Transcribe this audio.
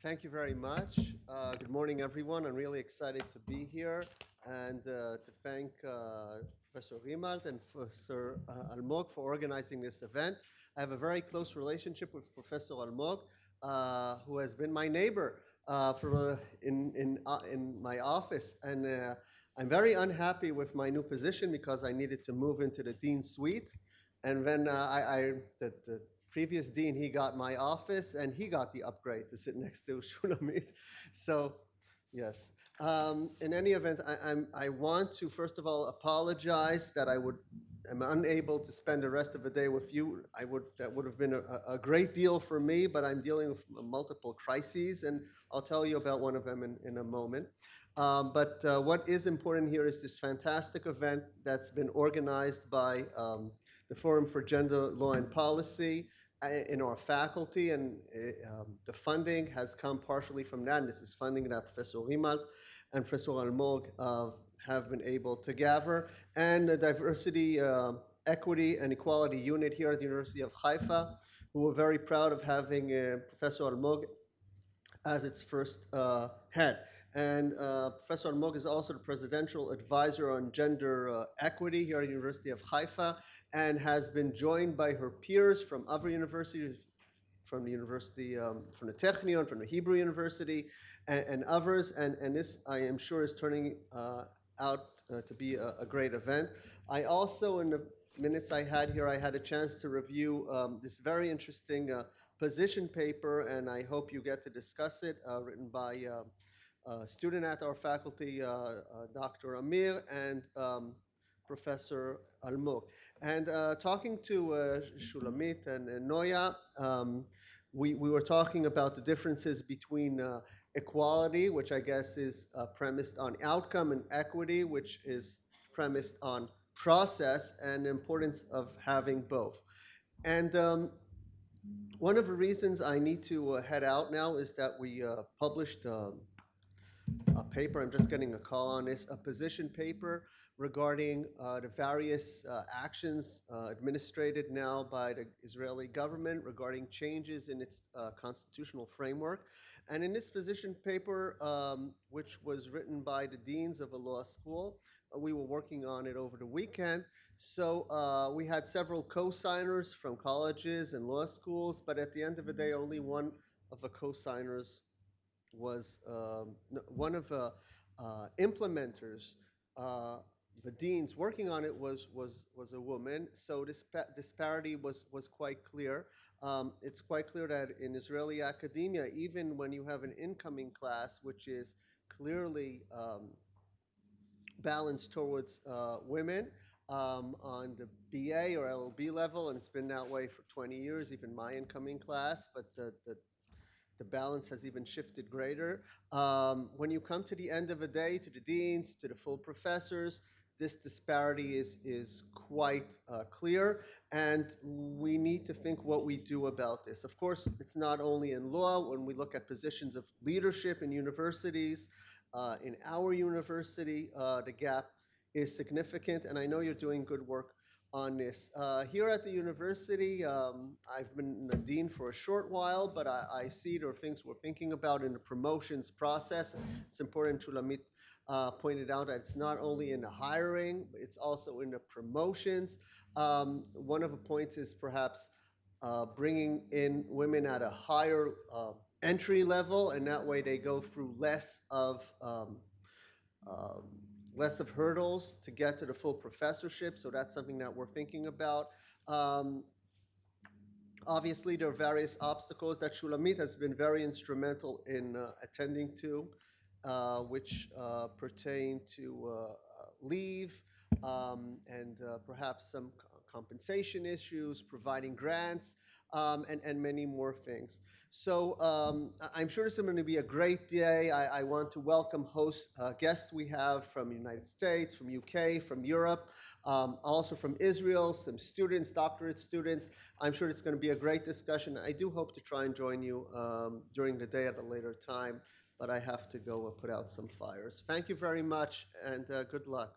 Thank you very much. Good morning, everyone. I'm really excited to be here and to thank Professor Rimalt and Professor Almog for organizing this event. I have a very close relationship with Professor Almog, who has been my neighbor in my office, and I'm very unhappy with my new position because I needed to move into the dean's suite, and then the previous dean, he got my office, and he got the upgrade to sit next to Shulamit. So, yes. In any event, I want to first of all apologize that am unable to spend the rest of the day with you. That would have been a great deal for me, but I'm dealing with multiple crises, and I'll tell you about one of them in a moment. But what is important here is this fantastic event that's been organized by the Forum for Gender Law and Policy in our faculty, and the funding has come partially from that. And this is funding that Professor Rimalt and Professor Almog have been able to gather, and the Diversity, Equity, and Equality Unit here at the University of Haifa, who we're very proud of having Professor Almog as its first head. And Professor Almog is also the presidential advisor on gender equity here at the University of Haifa, and has been joined by her peers from other universities, from the university, from the Technion, from the Hebrew University, and others. And this, I am sure, is turning out to be a great event. I also, in the minutes I had here, I had a chance to review this very interesting position paper, and I hope you get to discuss it, written by a student at our faculty, Dr. Amir, and Professor Almog. And talking to Shulamit and Noya, we were talking about the differences between equality, which I guess is premised on outcome, and equity, which is premised on process, and the importance of having both. And one of the reasons I need to head out now is that we published a paper, I'm just getting a call on this, a position paper regarding the various actions administrated now by the Israeli government regarding changes in its constitutional framework. And in this position paper, which was written by the deans of a law school, we were working on it over the weekend. So we had several co-signers from colleges and law schools, but at the end of the day, only one of the co-signers was one of the implementers. The deans working on it was a woman, so this disparity was quite clear. It's quite clear that in Israeli academia, even when you have an incoming class which is clearly balanced towards women on the BA or LLB level, and it's been that way for 20 years, even my incoming class, but the balance has even shifted greater. When you come to the end of the day, to the deans, to the full professors, this disparity is quite clear, and we need to think what we do about this. Of course, it's not only in law. When we look at positions of leadership in universities, in our university, the gap is significant, and I know you're doing good work on this. Here at the university, I've been the dean for a short while, but I see there are things we're thinking about in the promotions process. It's important, Shulamit pointed out, that it's not only in the hiring, but it's also in the promotions. One of the points is perhaps bringing in women at a higher entry level, and that way they go through less of hurdles to get to the full professorship, so that's something that we're thinking about. Obviously, there are various obstacles that Shulamit has been very instrumental in attending to, which pertain to leave and perhaps some compensation issues, providing grants, and many more things. So I'm sure this is going to be a great day. I want to welcome guests we have from the United States, from UK, from Europe, also from Israel, some students, doctorate students. I'm sure it's going to be a great discussion. I do hope to try and join you during the day at a later time, but I have to go put out some fires. Thank you very much, and good luck.